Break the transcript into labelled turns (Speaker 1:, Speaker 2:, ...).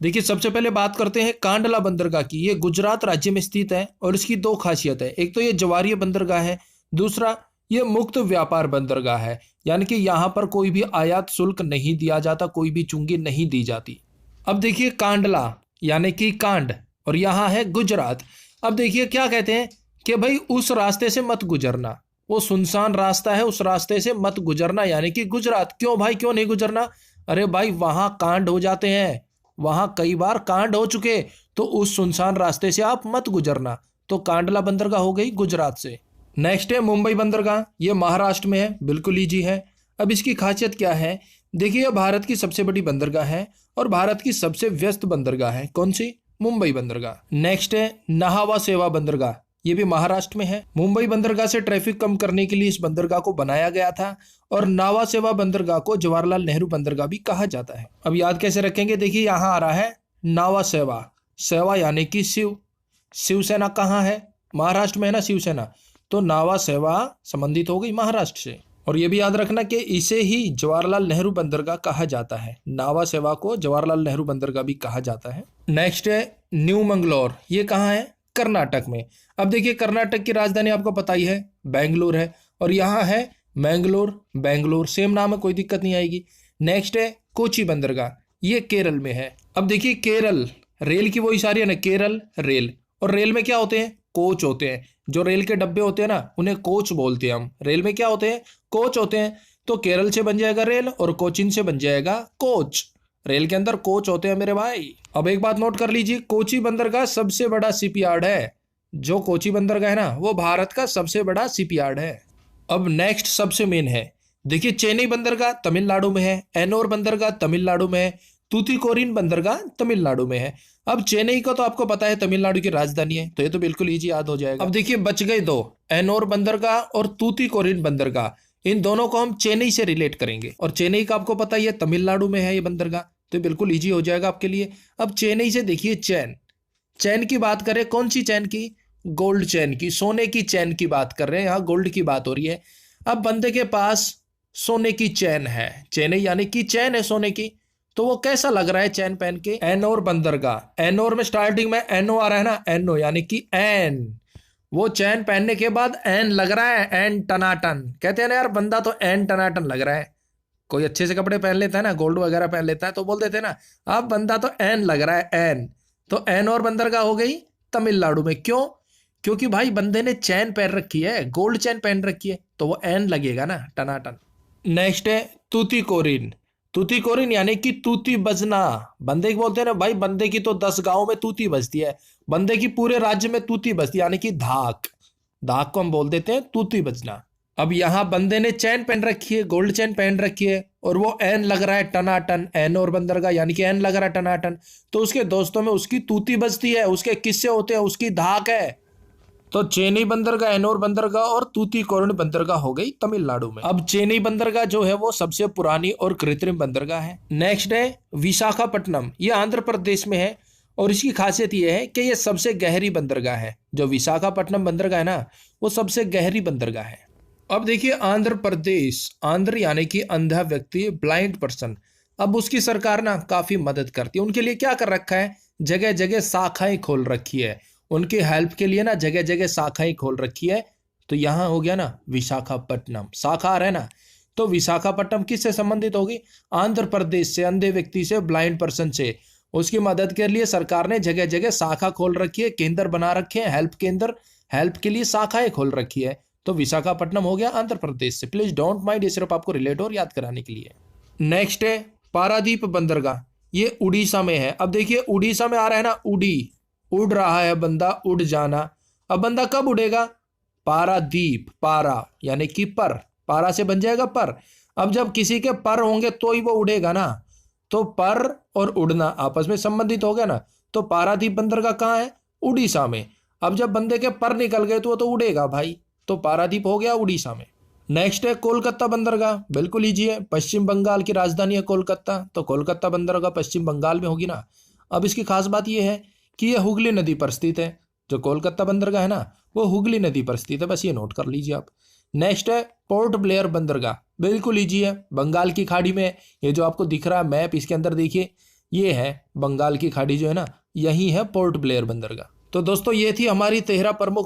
Speaker 1: देखिए सबसे पहले बात करते हैं कांडला बंदरगाह की। ये गुजरात राज्य में स्थित है और इसकी दो खासियत है। एक तो ये जवारीय बंदरगाह है, दूसरा ये मुक्त व्यापार बंदरगाह है, यानी कि यहाँ पर कोई भी आयात शुल्क नहीं दिया जाता, कोई भी चुंगी नहीं दी जाती। अब देखिए कांडला यानी कि कांड, और यहाँ है गुजरात। अब देखिए क्या कहते हैं कि भाई उस रास्ते से मत गुजरना, वो सुनसान रास्ता है, उस रास्ते से मत गुजरना, यानी कि गुजरात। क्यों भाई, क्यों नहीं गुजरना? अरे भाई वहां कांड हो जाते हैं, वहां कई बार कांड हो चुके, तो उस सुनसान रास्ते से आप मत गुजरना। तो कांडला बंदरगाह हो गई गुजरात से। नेक्स्ट है मुंबई बंदरगाह। ये महाराष्ट्र में है, बिल्कुल ईजी है। अब इसकी खासियत क्या है? देखिए यह भारत की सबसे बड़ी बंदरगाह है और भारत की सबसे व्यस्त बंदरगाह है। कौन सी? मुंबई बंदरगाह। नेक्स्ट है नाहवा सेवा बंदरगाह। ये भी महाराष्ट्र में है। मुंबई बंदरगाह से ट्रैफिक कम करने के लिए इस बंदरगाह को बनाया गया था और नावा सेवा बंदरगाह को जवाहरलाल नेहरू बंदरगाह भी कहा जाता है। अब याद कैसे रखेंगे? देखिए यहाँ आ रहा है नावा सेवा, सेवा यानी कि शिव। शिवसेना कहाँ है? महाराष्ट्र में है ना शिवसेना, तो नावा सेवा संबंधित हो गई महाराष्ट्र से। और ये भी याद रखना कि इसे ही जवाहरलाल नेहरू बंदरगाह कहा जाता है। नावा सेवा को जवाहरलाल नेहरू बंदरगाह भी कहा जाता है। नेक्स्ट है न्यू मंगलोर। ये कहाँ है? कर्नाटक में। अब देखिए कर्नाटक की राजधानी आपको पता ही है, बेंगलुरु है, और यहाँ है मैंगलोर। बेंगलोर सेम नाम है, कोई दिक्कत नहीं आएगी। नेक्स्ट है कोची बंदरगाह। ये केरल में है। अब देखिए केरल, रेल की वो इशारे है ना, केरल रेल। और रेल में क्या होते हैं? कोच होते हैं। जो रेल के डब्बे होते हैं ना, उन्हें कोच बोलते हैं हम। रेल में क्या होते हैं? कोच होते हैं। तो केरल से बन जाएगा रेल और कोचीन से बन जाएगा कोच। रेल के अंदर कोच होते हैं मेरे भाई। अब एक बात नोट कर लीजिए, कोची बंदरगाह सबसे बड़ा शिपयार्ड है। जो कोची बंदरगाह है ना, वो भारत का सबसे बड़ा शिपयार्ड है। अब नेक्स्ट सबसे मेन है, देखिए चेन्नई बंदरगाह तमिलनाडु में है, एनोर बंदरगाह तमिलनाडु में है, तूतीकोरिन बंदरगाह तमिलनाडु में है। अब चेन्नई का तो आपको पता है तमिलनाडु की राजधानी है, तो ये तो बिल्कुल इजी याद हो जाएगा। अब देखिए बच गए दो, एनोर बंदरगाह और तूतीकोरिन बंदरगाह। इन दोनों को हम चेन्नई से रिलेट करेंगे, और चेन्नई का आपको पता ही है तमिलनाडु में है ये बंदरगाह, तो बिल्कुल इजी हो जाएगा आपके लिए। अब चेन्नई से देखिए चैन, चैन की बात करें, कौन सी चैन की? गोल्ड चैन की, सोने की चैन की बात कर रहे हैं, यहाँ गोल्ड की बात हो रही है। अब बंदे के पास सोने की चैन है, चेन्नई यानी कि चैन है सोने की, तो वो कैसा लग रहा है चैन पहन के? एनोर बंदरगाह, एनोर में स्टार्टिंग में एनओ आ रहा है ना, एनओ यानी कि एन। वो चैन पहनने के बाद एन लग रहा है, एन टनाटन। कहते हैं ना यार बंदा तो एन टनाटन लग रहा है। कोई अच्छे से कपड़े पहन लेता है ना, गोल्ड वगैरह पहन लेता है, तो बोल देते हैं ना अब बंदा तो एन लग रहा है, एन। तो एन और बंदरगाह हो गई तमिलनाडु में। क्यों? क्योंकि भाई बंदे ने चैन पहन रखी है, गोल्ड चैन पहन रखी है, तो वो एन लगेगा ना, टनाटन। नेक्स्ट है तूतीकोरिन। तूतीकोरिन यानी कि तूती बजना। बंदे की बोलते हैं ना भाई, बंदे की तो 10 गांव में तूती बजती है, बंदे की पूरे राज्य में तूती बजती है, यानी कि धाक। धाक को हम बोल देते हैं तूती बजना। अब यहां बंदे ने चैन पहन रखी है, गोल्ड चैन पहन रखी है, और वो एन लग रहा है टनाटन, एन और बंदरगाह यानी कि एन लग रहा है टनाटन, तो उसके दोस्तों में उसकी तूती बजती है, उसके किस्से होते हैं, उसकी धाक है। तो चेन्नई बंदरगाह, एनोर बंदरगाह और तूतीकोरिन बंदरगाह हो गई तमिलनाडु में। अब चेन्नई बंदरगाह जो है वो सबसे पुरानी और कृत्रिम बंदरगाह है। नेक्स्ट है विशाखापट्टनम। ये आंध्र प्रदेश में है और इसकी खासियत ये है कि ये सबसे गहरी बंदरगाह है। जो विशाखापट्टनम बंदरगाह है ना, वो सबसे गहरी बंदरगाह है। अब देखिए आंध्र प्रदेश, आंध्र यानी कि अंधा व्यक्ति, ब्लाइंड पर्सन। अब उसकी सरकार ना काफी मदद करती है, उनके लिए क्या कर रखा है, जगह जगह शाखाएं खोल रखी है, उनके हेल्प के लिए ना जगह जगह शाखाएं खोल रखी है। तो यहां हो गया ना विशाखापट्टनम, शाखा आ रहा है ना, तो विशाखापट्टनम किससे संबंधित होगी? आंध्र प्रदेश से, अंधे व्यक्ति से, ब्लाइंड पर्सन से। उसकी मदद के लिए सरकार ने जगह जगह शाखा खोल रखी है, केंद्र बना रखे हैं, हेल्प केंद्र, हेल्प के लिए शाखाएं खोल रखी है। तो विशाखापट्टनम हो गया आंध्र प्रदेश से। प्लीज डोंट माइंड, ये सिर्फ आपको रिलेट और याद कराने के लिए। नेक्स्ट है पारादीप बंदरगाह। ये उड़ीसा में है। अब देखिए उड़ीसा में आ रहा है ना, उड़ी, उड़ रहा है बंदा, उड़ जाना। अब बंदा कब उड़ेगा? पारादीप, पारा यानी कि पर, पारा से बन जाएगा पर। अब जब किसी के पर होंगे तो ही वो उड़ेगा ना, तो पर और उड़ना आपस में संबंधित हो गया ना। तो पारादीप बंदरगाह कहाँ है? उड़ीसा में। अब जब बंदे के पर निकल गए तो वो तो उड़ेगा भाई, तो पारादीप हो गया उड़ीसा में। नेक्स्ट है कोलकाता बंदरगाह, बिल्कुल ईजी है, पश्चिम बंगाल की राजधानी है कोलकाता, तो कोलकाता बंदरगाह पश्चिम बंगाल में होगी ना। अब इसकी खास बात यह है कि यह हुगली नदी पर स्थित है। जो कोलकाता बंदरगाह है ना, वो हुगली नदी पर स्थित है, बस ये नोट कर लीजिए आप। नेक्स्ट है पोर्ट ब्लेयर बंदरगाह, बिल्कुल ईजी है, बंगाल की खाड़ी में। ये जो आपको दिख रहा है मैप, इसके अंदर देखिए ये है बंगाल की खाड़ी जो है ना, यही है पोर्ट ब्लेयर बंदरगाह। तो दोस्तों ये थी हमारी 13 प्रमुख